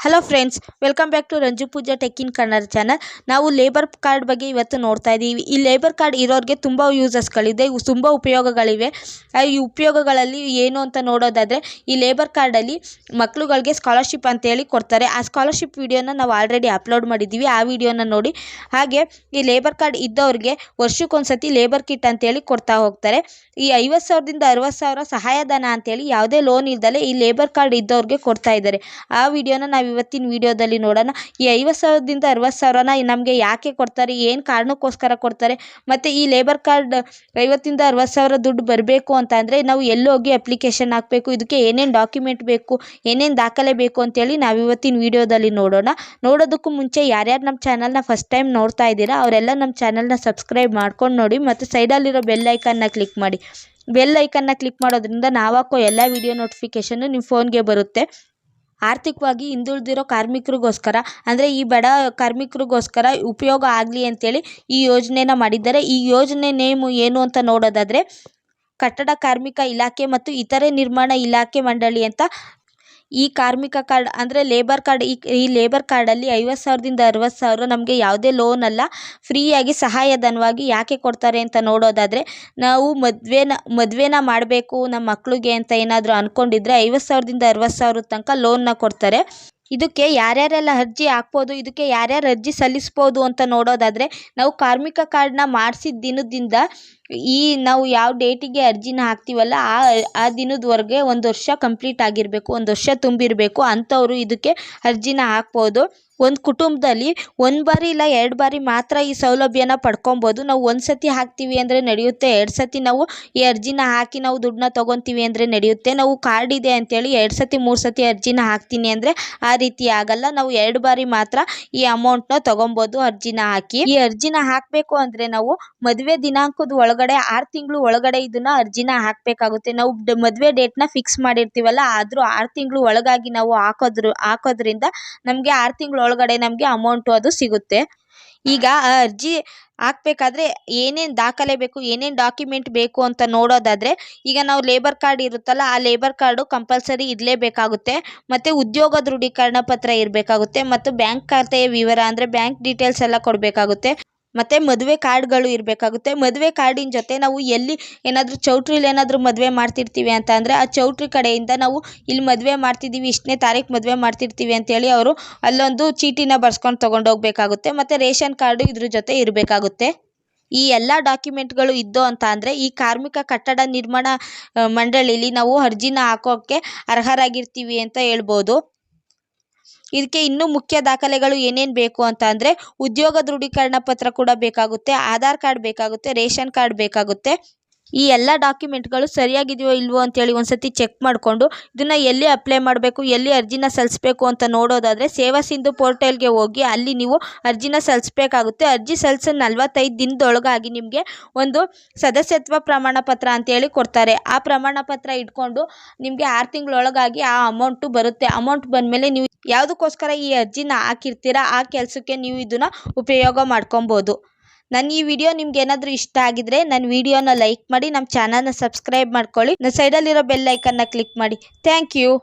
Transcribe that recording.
Hello friends, welcome back to Ranju Pooja tech in Kannada channel. ನಾವು labour card ಬಗ್ಗೆ ಇವತ್ತು ನೋಡ್ತಾ ಇದ್ದೀವಿ. ಈ ಲೇಬರ್ ಕಾರ್ಡ್ ಇರೋರಿಗೆ ತುಂಬ ಯೂಸಸ್ಗಳಿದೆ, ತುಂಬ ಉಪಯೋಗಗಳಿವೆ. ಈ ಉಪಯೋಗಗಳಲ್ಲಿ ಏನು ಅಂತ ನೋಡೋದಾದರೆ, ಈ ಲೇಬರ್ ಕಾರ್ಡಲ್ಲಿ ಮಕ್ಕಳುಗಳಿಗೆ ಸ್ಕಾಲರ್ಶಿಪ್ ಅಂತೇಳಿ ಕೊಡ್ತಾರೆ. ಆ ಸ್ಕಾಲರ್ಶಿಪ್ ವಿಡಿಯೋನ ನಾವು ಆಲ್ರೆಡಿ ಅಪ್ಲೋಡ್ ಮಾಡಿದ್ದೀವಿ, ಆ ವಿಡಿಯೋನ ನೋಡಿ. ಹಾಗೆ ಈ ಲೇಬರ್ ಕಾರ್ಡ್ ಇದ್ದವ್ರಿಗೆ ವರ್ಷಕ್ಕೊಂದ್ಸತಿ ಲೇಬರ್ ಕಿಟ್ ಅಂತೇಳಿ ಕೊಡ್ತಾ ಹೋಗ್ತಾರೆ. ಈ 50,000ದಿಂದ 60,000 ಸಹಾಯಧನ ಅಂತೇಳಿ ಯಾವುದೇ ಲೋನ್ ಇಲ್ದಲೆ ಈ ಲೇಬರ್ ಕಾರ್ಡ್ ಇದ್ದವ್ರಿಗೆ ಕೊಡ್ತಾ ಇದ್ದಾರೆ. ಆ ವಿಡಿಯೋನ ನಾವು ಇವತ್ತಿನ ವಿಡಿಯೋದಲ್ಲಿ ನೋಡೋಣ. ಈ 50,000ದಿಂದ 60,000ನ ನಮಗೆ ಯಾಕೆ ಕೊಡ್ತಾರೆ, ಏನು ಕಾರಣಕ್ಕೋಸ್ಕರ ಕೊಡ್ತಾರೆ, ಮತ್ತು ಈ ಲೇಬರ್ ಕಾರ್ಡ್ 50ರಿಂದ 60,000 ದುಡ್ಡು ಬರಬೇಕು ಅಂತ ಅಂದರೆ ನಾವು ಎಲ್ಲಿ ಹೋಗಿ ಅಪ್ಲಿಕೇಶನ್ ಹಾಕಬೇಕು, ಇದಕ್ಕೆ ಏನೇನು ಡಾಕ್ಯುಮೆಂಟ್ ಬೇಕು, ಏನೇನು ದಾಖಲೆ ಬೇಕು ಅಂತೇಳಿ ನಾವು ಇವತ್ತಿನ ವಿಡಿಯೋದಲ್ಲಿ ನೋಡೋಣ. ನೋಡೋದಕ್ಕೂ ಮುಂಚೆ ಯಾರ್ಯಾರು ನಮ್ಮ ಚಾನಲ್ನ ಫಸ್ಟ್ ಟೈಮ್ ನೋಡ್ತಾ ಇದ್ದೀರಾ ಅವರೆಲ್ಲ ನಮ್ಮ ಚಾನಲ್ನ ಸಬ್ಸ್ಕ್ರೈಬ್ ಮಾಡ್ಕೊಂಡು ನೋಡಿ, ಮತ್ತು ಸೈಡಲ್ಲಿರೋ ಬೆಲ್ ಐಕನ್ನ ಕ್ಲಿಕ್ ಮಾಡಿ. ಬೆಲ್ ಐಕನ್ನ ಕ್ಲಿಕ್ ಮಾಡೋದ್ರಿಂದ ನಾವು ಹಾಕೋ ಎಲ್ಲ ವಿಡಿಯೋ ನೋಟಿಫಿಕೇಷನ್ನು ನಿಮ್ಮ ಫೋನ್ಗೆ ಬರುತ್ತೆ. ಆರ್ಥಿಕವಾಗಿ ಹಿಂದುಳಿದಿರೋ ಕಾರ್ಮಿಕರಿಗೋಸ್ಕರ, ಅಂದರೆ ಈ ಬಡ ಕಾರ್ಮಿಕರಿಗೋಸ್ಕರ ಉಪಯೋಗ ಆಗಲಿ ಅಂತೇಳಿ ಈ ಯೋಜನೆನ ಮಾಡಿದ್ದಾರೆ. ಈ ಯೋಜನೆ ನೇಮು ಏನು ಅಂತ ನೋಡೋದಾದರೆ, ಕಟ್ಟಡ ಕಾರ್ಮಿಕ ಇಲಾಖೆ ಮತ್ತು ಇತರೆ ನಿರ್ಮಾಣ ಇಲಾಖೆ ಮಂಡಳಿ ಅಂತ. ಈ ಕಾರ್ಮಿಕ ಕಾರ್ಡ್ ಅಂದರೆ ಲೇಬರ್ ಕಾರ್ಡ್, ಈ ಲೇಬರ್ ಕಾರ್ಡಲ್ಲಿ 50,000ದಿಂದ 60,000 ನಮಗೆ ಯಾವುದೇ ಲೋನ್ ಅಲ್ಲ, ಫ್ರೀಯಾಗಿ ಸಹಾಯಧನವಾಗಿ ಯಾಕೆ ಕೊಡ್ತಾರೆ ಅಂತ ನೋಡೋದಾದರೆ, ನಾವು ಮದುವೆನ ಮಾಡಬೇಕು ನಮ್ಮ ಮಕ್ಕಳಿಗೆ ಅಂತ ಏನಾದರೂ ಅಂದ್ಕೊಂಡಿದ್ರೆ 50,000ದಿಂದ 60,000 ತನಕ ಲೋನ್ನ ಕೊಡ್ತಾರೆ. ಇದಕ್ಕೆ ಯಾರ್ಯಾರೆಲ್ಲ ಅರ್ಜಿ ಹಾಕ್ಬೋದು, ಇದಕ್ಕೆ ಯಾರ್ಯಾರು ಅರ್ಜಿ ಸಲ್ಲಿಸ್ಬೋದು ಅಂತ ನೋಡೋದಾದರೆ, ನಾವು ಕಾರ್ಮಿಕ ಕಾರ್ಡ್ನ ಮಾಡಿಸಿದ ದಿನದಿಂದ ನಾವು ಯಾವ ಡೇಟಿಗೆ ಅರ್ಜಿನ ಹಾಕ್ತೀವಲ್ಲ ಆ ದಿನದವರೆಗೆ 1 ವರ್ಷ ಕಂಪ್ಲೀಟ್ ಆಗಿರಬೇಕು, 1 ವರ್ಷ ತುಂಬಿರಬೇಕು. ಅಂಥವರು ಇದಕ್ಕೆ ಅರ್ಜಿನ ಹಾಕ್ಬೋದು. ಒಂದು ಕುಟುಂಬದಲ್ಲಿ 1 ಬಾರಿ ಇಲ್ಲ 2 ಬಾರಿ ಮಾತ್ರ ಈ ಸೌಲಭ್ಯನ ಪಡ್ಕೊಬೋದು. ನಾವು 1 ಸತಿ ಹಾಕ್ತೀವಿ ಅಂದರೆ ನಡೆಯುತ್ತೆ, 2 ಸತಿ ನಾವು ಈ ಅರ್ಜಿನ ಹಾಕಿ ನಾವು ದುಡ್ಡನ್ನ ತೊಗೊತೀವಿ ಅಂದರೆ ನಡೆಯುತ್ತೆ. ನಾವು ಕಾರ್ಡ್ ಇದೆ ಅಂತೇಳಿ 2 ಸತಿ 3 ಸತಿ ಅರ್ಜಿನ ಹಾಕ್ತೀನಿ ಅಂದರೆ ಆ ರೀತಿ ಆಗಲ್ಲ. ನಾವು 2 ಬಾರಿ ಮಾತ್ರ ಈ ಅಮೌಂಟ್ನ ತೊಗೊಬೋದು ಅರ್ಜಿನ ಹಾಕಿ. ಈ ಅರ್ಜಿನ ಹಾಕಬೇಕು ಅಂದರೆ ನಾವು ಮದುವೆ ದಿನಾಂಕದ ಒಳಗಡೆ 6 ತಿಂಗಳು ಒಳಗಡೆ ಇದನ್ನ ಅರ್ಜಿನ ಹಾಕಬೇಕಾಗುತ್ತೆ. ನಾವು ಮದುವೆ ಡೇಟ್ನ ಫಿಕ್ಸ್ ಮಾಡಿರ್ತೀವಲ್ಲ, ಆದರೂ 6 ತಿಂಗಳು ಒಳಗಾಗಿ ನಾವು ಹಾಕೋದ್ರಿಂದ ನಮಗೆ 6 ತಿಂಗಳು ಒಳಗಡೆ ನಮಗೆ ಅಮೌಂಟು ಅದು ಸಿಗುತ್ತೆ. ಈಗ ಆ ಅರ್ಜಿ ಹಾಕಬೇಕಾದ್ರೆ ಏನೇನು ದಾಖಲೆ ಬೇಕು, ಏನೇನು ಡಾಕ್ಯುಮೆಂಟ್ ಬೇಕು ಅಂತ ನೋಡೋದಾದರೆ, ಈಗ ನಾವು ಲೇಬರ್ ಕಾರ್ಡ್ ಇರುತ್ತಲ್ಲ, ಆ ಲೇಬರ್ ಕಾರ್ಡು ಕಂಪಲ್ಸರಿ ಇರಲೇಬೇಕಾಗುತ್ತೆ. ಮತ್ತು ಉದ್ಯೋಗ ದೃಢೀಕರಣ ಪತ್ರ ಇರಬೇಕಾಗುತ್ತೆ, ಮತ್ತು ಬ್ಯಾಂಕ್ ಖಾತೆಯ ವಿವರ ಅಂದರೆ ಬ್ಯಾಂಕ್ ಡೀಟೇಲ್ಸ್ ಎಲ್ಲ ಕೊಡಬೇಕಾಗುತ್ತೆ. ಮತ್ತು ಮದುವೆ ಕಾರ್ಡ್ಗಳು ಇರಬೇಕಾಗುತ್ತೆ. ಮದುವೆ ಕಾರ್ಡಿನ ಜೊತೆ ನಾವು ಎಲ್ಲಿ ಏನಾದರೂ ಚೌಟ್ರಿಲಿ ಏನಾದರೂ ಮದುವೆ ಮಾಡ್ತಿರ್ತೀವಿ ಅಂತ ಅಂದರೆ, ಆ ಚೌಟ್ರಿ ಕಡೆಯಿಂದ ನಾವು ಇಲ್ಲಿ ಮದುವೆ ಮಾಡ್ತಿದ್ದೀವಿ, ಇಷ್ಟನೇ ತಾರೀಕು ಮದುವೆ ಮಾಡ್ತಿರ್ತೀವಿ ಅಂತೇಳಿ ಅವರು ಅಲ್ಲೊಂದು ಚೀಟಿನ ಬರ್ಸ್ಕೊಂಡು ತೊಗೊಂಡೋಗ್ಬೇಕಾಗುತ್ತೆ. ಮತ್ತು ರೇಷನ್ ಕಾರ್ಡು ಇದ್ರ ಜೊತೆ ಇರಬೇಕಾಗುತ್ತೆ. ಈ ಎಲ್ಲ ಡಾಕ್ಯುಮೆಂಟ್ಗಳು ಇದ್ದು ಅಂತ ಅಂದರೆ ಈ ಕಾರ್ಮಿಕ ಕಟ್ಟಡ ನಿರ್ಮಾಣ ಮಂಡಳಿಲಿ ನಾವು ಅರ್ಜಿನ ಹಾಕೋಕ್ಕೆ ಅರ್ಹರಾಗಿರ್ತೀವಿ ಅಂತ ಹೇಳ್ಬೋದು. ಇದಕ್ಕೆ ಇನ್ನೂ ಮುಖ್ಯ ದಾಖಲೆಗಳು ಏನೇನು ಬೇಕು ಅಂತ ಅಂದರೆ, ಉದ್ಯೋಗ ದೃಢೀಕರಣ ಪತ್ರ ಕೂಡ ಬೇಕಾಗುತ್ತೆ, ಆಧಾರ್ ಕಾರ್ಡ್ ಬೇಕಾಗುತ್ತೆ, ರೇಷನ್ ಕಾರ್ಡ್ ಬೇಕಾಗುತ್ತೆ. ಈ ಎಲ್ಲ ಡಾಕ್ಯುಮೆಂಟ್ಗಳು ಸರಿಯಾಗಿದೆಯೋ ಇಲ್ವೋ ಅಂತೇಳಿ ಒಂದ್ಸತಿ ಚೆಕ್ ಮಾಡಿಕೊಂಡು ಇದನ್ನು ಎಲ್ಲಿ ಅಪ್ಲೈ ಮಾಡಬೇಕು, ಎಲ್ಲಿ ಅರ್ಜಿನ ಸಲ್ಲಿಸಬೇಕು ಅಂತ ನೋಡೋದಾದರೆ, ಸೇವಾ ಸಿಂಧು ಪೋರ್ಟಲ್ಗೆ ಹೋಗಿ ಅಲ್ಲಿ ನೀವು ಅರ್ಜಿನ ಸಲ್ಲಿಸಬೇಕಾಗುತ್ತೆ. ಅರ್ಜಿ ಸಲ್ಲಿಸೋ 45 ದಿನದೊಳಗಾಗಿ ನಿಮಗೆ ಒಂದು ಸದಸ್ಯತ್ವ ಪ್ರಮಾಣ ಪತ್ರ ಅಂತೇಳಿ ಕೊಡ್ತಾರೆ. ಆ ಪ್ರಮಾಣ ಪತ್ರ ಇಟ್ಕೊಂಡು ನಿಮಗೆ 6 ತಿಂಗಳೊಳಗಾಗಿ ಆ ಅಮೌಂಟು ಬರುತ್ತೆ. ಅಮೌಂಟ್ ಬಂದಮೇಲೆ ನೀವು ಯಾವುದಕ್ಕೋಸ್ಕರ ಈ ಅರ್ಜಿನ ಹಾಕಿರ್ತೀರಾ ಆ ಕೆಲಸಕ್ಕೆ ನೀವು ಇದನ್ನು ಉಪಯೋಗ ಮಾಡ್ಕೊಬೋದು. ನನ್ನ ಈ ವಿಡಿಯೋ ನಿಮ್ಗೆ ಏನಾದರೂ ಇಷ್ಟ ಆಗಿದ್ರೆ ನನ್ನ ವಿಡಿಯೋನ ಲೈಕ್ ಮಾಡಿ, ನಮ್ಮ ಚಾನಲ್ನ ಸಬ್ಸ್ಕ್ರೈಬ್ ಮಾಡ್ಕೊಳ್ಳಿ, ಸೈಡಲ್ಲಿರೋ ಬೆಲ್ ಐಕನ್ನ ಕ್ಲಿಕ್ ಮಾಡಿ. Thank you.